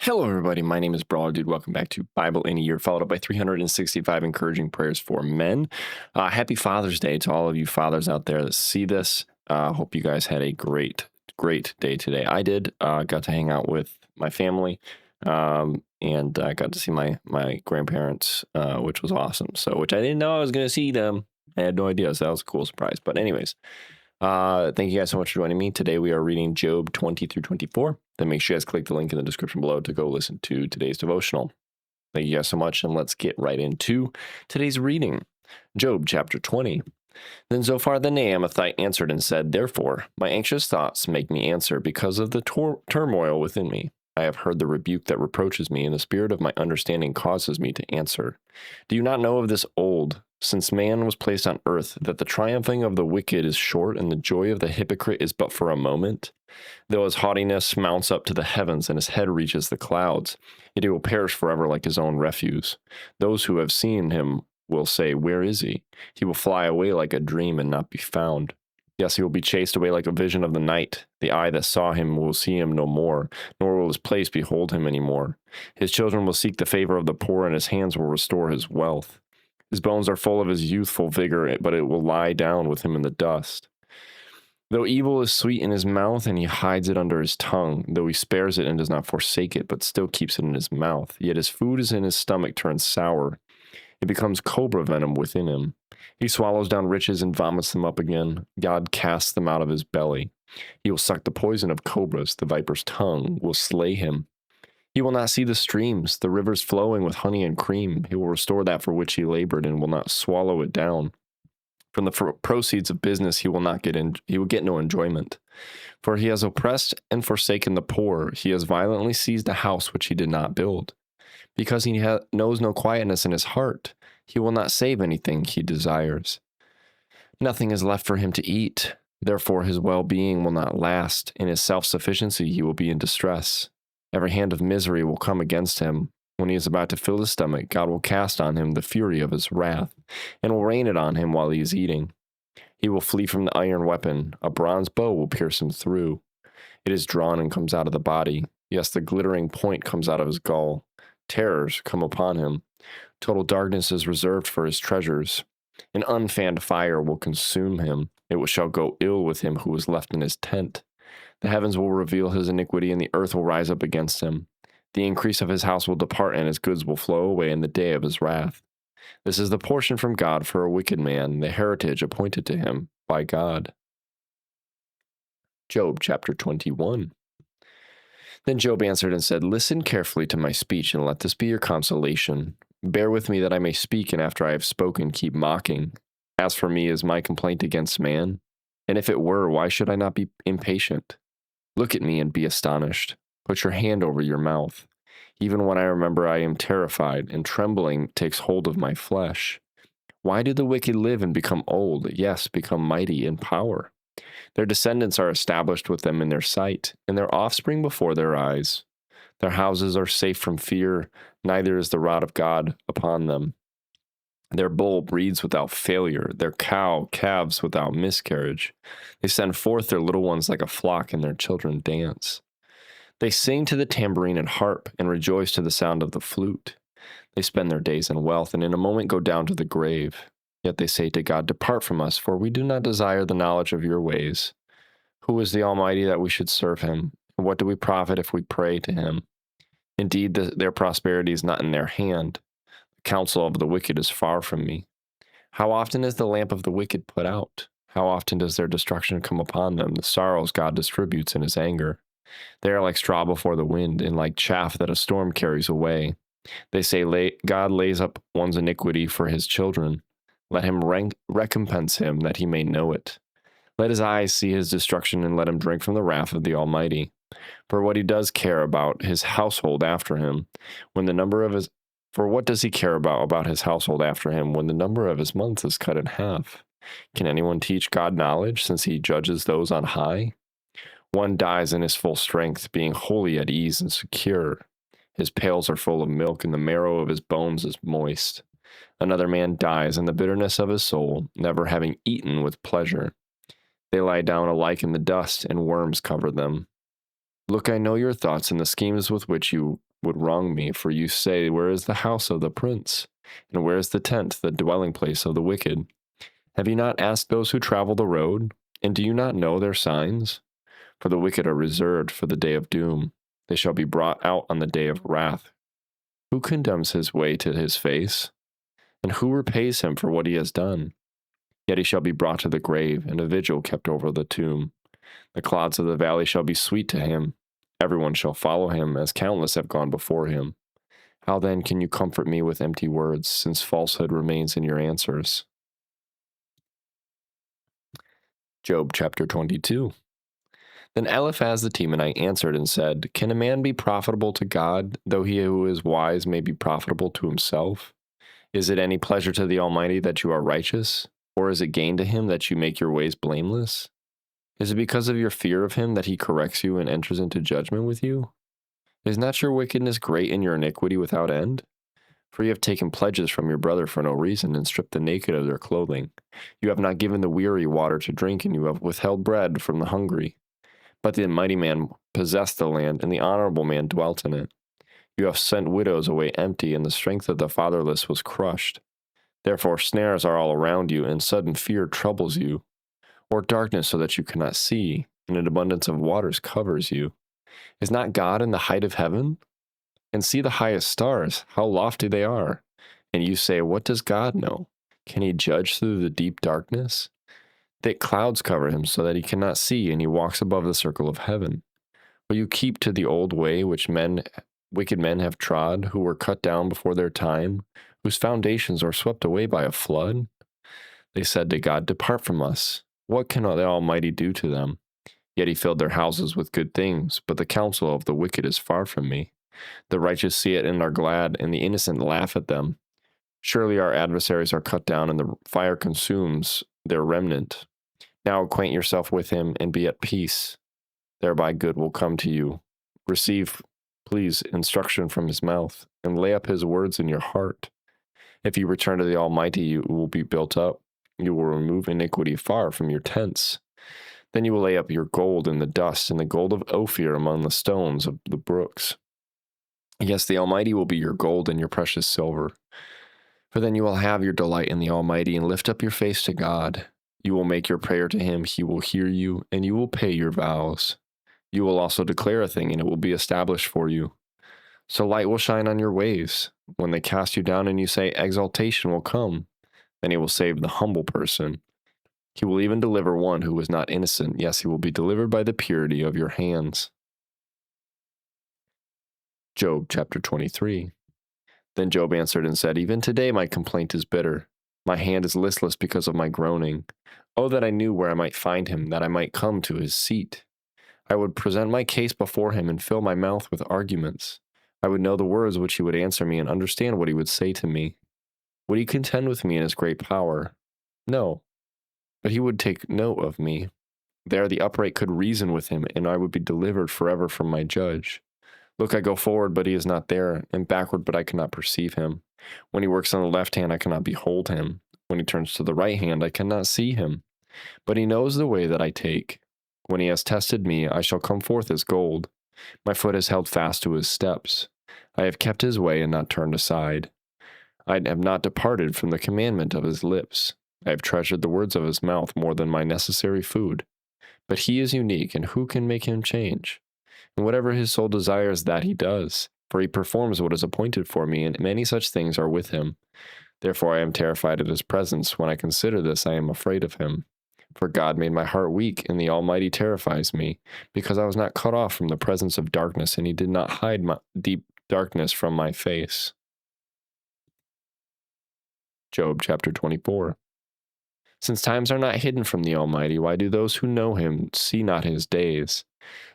Hello, everybody. My name is BrawlerDood. Welcome back to Bible in a Year, followed up by 365 encouraging prayers for men. Happy Father's Day to all of you fathers out there that see this. Hope you guys had a great day today. I did. Got to hang out with my family, and I got to see my grandparents, which was awesome. Which I didn't know I was going to see them. I had no idea, so that was a cool surprise. But anyways, thank you guys so much for joining me. Today we are reading Job 20 through 24. Then make sure you guys click the link in the description below to go listen to today's devotional. Thank you guys so much, and let's get right into today's reading. Job chapter 20. Then Zophar the Naamathite answered and said, Therefore, my anxious thoughts make me answer because of the turmoil within me. I have heard the rebuke that reproaches me, and the spirit of my understanding causes me to answer. Do you not know of this old, since man was placed on earth, that the triumphing of the wicked is short, and the joy of the hypocrite is but for a moment? Though his haughtiness mounts up to the heavens, and his head reaches the clouds, yet he will perish forever like his own refuse. Those who have seen him will say, Where is he? He will fly away like a dream and not be found. Yes, he will be chased away like a vision of the night. The eye that saw him will see him no more, nor will his place behold him any more. His children will seek the favor of the poor, and his hands will restore his wealth. His bones are full of his youthful vigor, but it will lie down with him in the dust. Though evil is sweet in his mouth, and he hides it under his tongue, though he spares it and does not forsake it, but still keeps it in his mouth, yet his food is in his stomach turns sour. It becomes cobra venom within him. He swallows down riches and vomits them up again. God casts them out of his belly. He will suck the poison of cobras. The viper's tongue will slay him. He will not see the streams, the rivers flowing with honey and cream. He will restore that for which he labored and will not swallow it down. From the proceeds of business he will get no enjoyment. For he has oppressed and forsaken the poor. He has violently seized a house which he did not build. Because he knows no quietness in his heart, he will not save anything he desires. Nothing is left for him to eat. Therefore his well-being will not last. In his self-sufficiency he will be in distress. Every hand of misery will come against him. When he is about to fill his stomach, God will cast on him the fury of his wrath, and will rain it on him while he is eating. He will flee from the iron weapon. A bronze bow will pierce him through. It is drawn and comes out of the body. Yes, the glittering point comes out of his gall. Terrors come upon him. Total darkness is reserved for his treasures. An unfanned fire will consume him. It shall go ill with him who is left in his tent. The heavens will reveal his iniquity, and the earth will rise up against him. The increase of his house will depart, and his goods will flow away in the day of his wrath. This is the portion from God for a wicked man, the heritage appointed to him by God. Job chapter 21. Then Job answered and said, Listen carefully to my speech, and let this be your consolation. Bear with me that I may speak, and after I have spoken, keep mocking. As for me, is my complaint against man? And if it were, why should I not be impatient? Look at me and be astonished. Put your hand over your mouth. Even when I remember, I am terrified, and trembling takes hold of my flesh. Why do the wicked live and become old, yes, become mighty in power? Their descendants are established with them in their sight, and their offspring before their eyes. Their houses are safe from fear, neither is the rod of God upon them. Their bull breeds without failure, their cow calves without miscarriage. They send forth their little ones like a flock, and their children dance. They sing to the tambourine and harp, and rejoice to the sound of the flute. They spend their days in wealth, and in a moment go down to the grave. Yet they say to God, Depart from us, for we do not desire the knowledge of your ways. Who is the Almighty that we should serve him? And what do we profit if we pray to him? Indeed, their prosperity is not in their hand. The counsel of the wicked is far from me. How often is the lamp of the wicked put out? How often does their destruction come upon them, the sorrows God distributes in his anger? They are like straw before the wind, and like chaff that a storm carries away. They say, God lays up one's iniquity for his children. Let him recompense him, that he may know it. Let his eyes see his destruction, and let him drink from the wrath of the Almighty. For what he does care about his household after him, when the number of his For what does he care about his household after him, when the number of his months is cut in half? Can anyone teach God knowledge, since he judges those on high? One dies in his full strength, being wholly at ease and secure. His pails are full of milk, and the marrow of his bones is moist. Another man dies in the bitterness of his soul, never having eaten with pleasure. They lie down alike in the dust, and worms cover them. Look, I know your thoughts and the schemes with which you would wrong me, for you say, where is the house of the prince? And where is the tent, the dwelling place of the wicked? Have you not asked those who travel the road? And do you not know their signs? For the wicked are reserved for the day of doom. They shall be brought out on the day of wrath. Who condemns his way to his face? And who repays him for what he has done? Yet he shall be brought to the grave, and a vigil kept over the tomb. The clouds of the valley shall be sweet to him. Everyone shall follow him, as countless have gone before him. How then can you comfort me with empty words, since falsehood remains in your answers? Job chapter 22. Then Eliphaz the Temanite answered and said, Can a man be profitable to God, though he who is wise may be profitable to himself? Is it any pleasure to the Almighty that you are righteous? Or is it gain to him that you make your ways blameless? Is it because of your fear of him that he corrects you and enters into judgment with you? Is not your wickedness great and your iniquity without end? For you have taken pledges from your brother for no reason, and stripped the naked of their clothing. You have not given the weary water to drink, and you have withheld bread from the hungry. But the mighty man possessed the land, and the honorable man dwelt in it. You have sent widows away empty, and the strength of the fatherless was crushed. Therefore snares are all around you, and sudden fear troubles you. Or darkness so that you cannot see, and an abundance of waters covers you. Is not God in the height of heaven? And see the highest stars, how lofty they are. And you say, What does God know? Can he judge through the deep darkness? Thick clouds cover him so that he cannot see, and he walks above the circle of heaven. Will you keep to the old way which wicked men have trod, who were cut down before their time, whose foundations are swept away by a flood? They said to God, Depart from us. What can the Almighty do to them? Yet he filled their houses with good things, but the counsel of the wicked is far from me. The righteous see it and are glad, and the innocent laugh at them. Surely our adversaries are cut down, and the fire consumes their remnant. Now acquaint yourself with him, and be at peace. Thereby good will come to you. Receive, please, instruction from his mouth, and lay up his words in your heart. If you return to the Almighty, you will be built up. You will remove iniquity far from your tents. Then you will lay up your gold in the dust, and the gold of Ophir among the stones of the brooks. Yes, the Almighty will be your gold and your precious silver. For then you will have your delight in the Almighty, and lift up your face to God. You will make your prayer to him, he will hear you, and you will pay your vows. You will also declare a thing, and it will be established for you. So light will shine on your ways. When they cast you down and you say, Exaltation will come, then he will save the humble person. He will even deliver one who was not innocent. Yes, he will be delivered by the purity of your hands. Job chapter 23. Then Job answered and said, Even today my complaint is bitter. My hand is listless because of my groaning. Oh, that I knew where I might find him, that I might come to his seat. I would present my case before him and fill my mouth with arguments. I would know the words which he would answer me and understand what he would say to me. Would he contend with me in his great power? No, but he would take note of me. There the upright could reason with him, and I would be delivered forever from my judge. Look, I go forward, but he is not there, and backward, but I cannot perceive him. When he works on the left hand, I cannot behold him. When he turns to the right hand, I cannot see him. But he knows the way that I take. When he has tested me, I shall come forth as gold. My foot has held fast to his steps. I have kept his way and not turned aside. I have not departed from the commandment of his lips. I have treasured the words of his mouth more than my necessary food. But he is unique, and who can make him change? And whatever his soul desires, that he does. For he performs what is appointed for me, and many such things are with him. Therefore I am terrified at his presence. When I consider this, I am afraid of him. For God made my heart weak, and the Almighty terrifies me, because I was not cut off from the presence of darkness, and he did not hide my deep darkness from my face. Job chapter 24. Since times are not hidden from the Almighty, why do those who know him see not his days?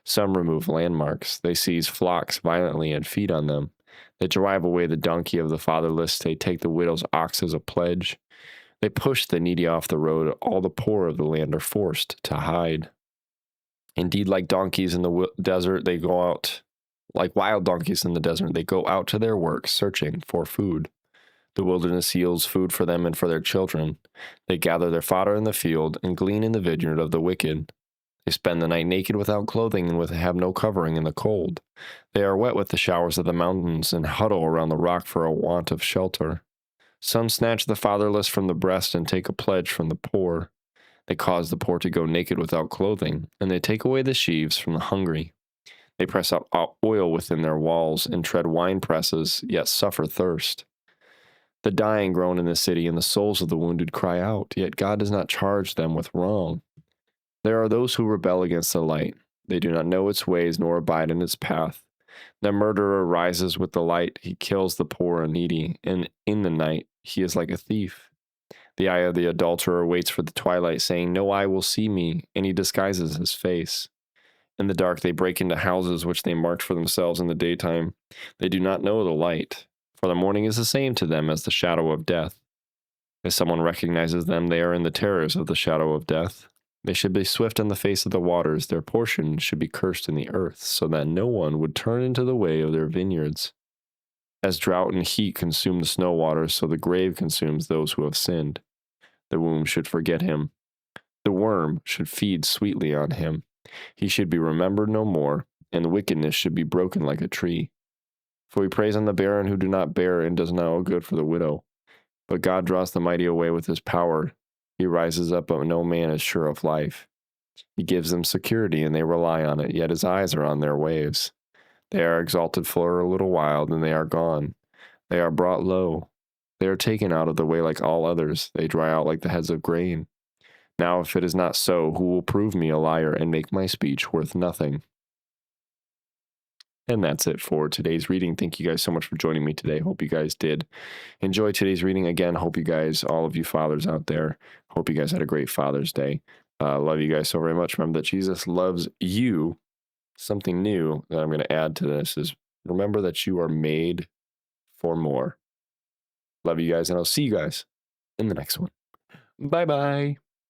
Some remove landmarks. They seize flocks violently and feed on them. They drive away the donkey of the fatherless. They take the widow's ox as a pledge. They push the needy off the road. All the poor of the land are forced to hide. Indeed, like donkeys in the desert, they go out. Like wild donkeys in the desert, they go out to their work, searching for food. The wilderness yields food for them and for their children. They gather their fodder in the field and glean in the vineyard of the wicked. They spend the night naked without clothing and have no covering in the cold. They are wet with the showers of the mountains and huddle around the rock for a want of shelter. Some snatch the fatherless from the breast and take a pledge from the poor. They cause the poor to go naked without clothing, and they take away the sheaves from the hungry. They press out oil within their walls and tread wine presses, yet suffer thirst. The dying groan in the city, and the souls of the wounded cry out, yet God does not charge them with wrong. There are those who rebel against the light. They do not know its ways nor abide in its path. The murderer rises with the light. He kills the poor and needy, and in the night he is like a thief. The eye of the adulterer waits for the twilight, saying, "No eye will see me," and he disguises his face. In the dark they break into houses which they marked for themselves in the daytime. They do not know the light, for the morning is the same to them as the shadow of death. If someone recognizes them, they are in the terrors of the shadow of death. They should be swift on the face of the waters. Their portion should be cursed in the earth, so that no one would turn into the way of their vineyards. As drought and heat consume the snow waters, so the grave consumes those who have sinned. The womb should forget him. The worm should feed sweetly on him. He should be remembered no more, and wickedness should be broken like a tree. For he preys on the barren who do not bear, and does no good for the widow. But God draws the mighty away with his power. He rises up, but no man is sure of life. He gives them security, and they rely on it, yet his eyes are on their waves. They are exalted for a little while, then they are gone. They are brought low. They are taken out of the way like all others. They dry out like the heads of grain. Now, if it is not so, who will prove me a liar and make my speech worth nothing? And that's it for today's reading. Thank you guys so much for joining me today. Hope you guys did enjoy today's reading. Again, hope you guys, all of you fathers out there, hope you guys had a great Father's Day. Love you guys so very much. Remember that Jesus loves you. Something new that I'm going to add to this is remember that you are made for more. Love you guys, and I'll see you guys in the next one. Bye-bye.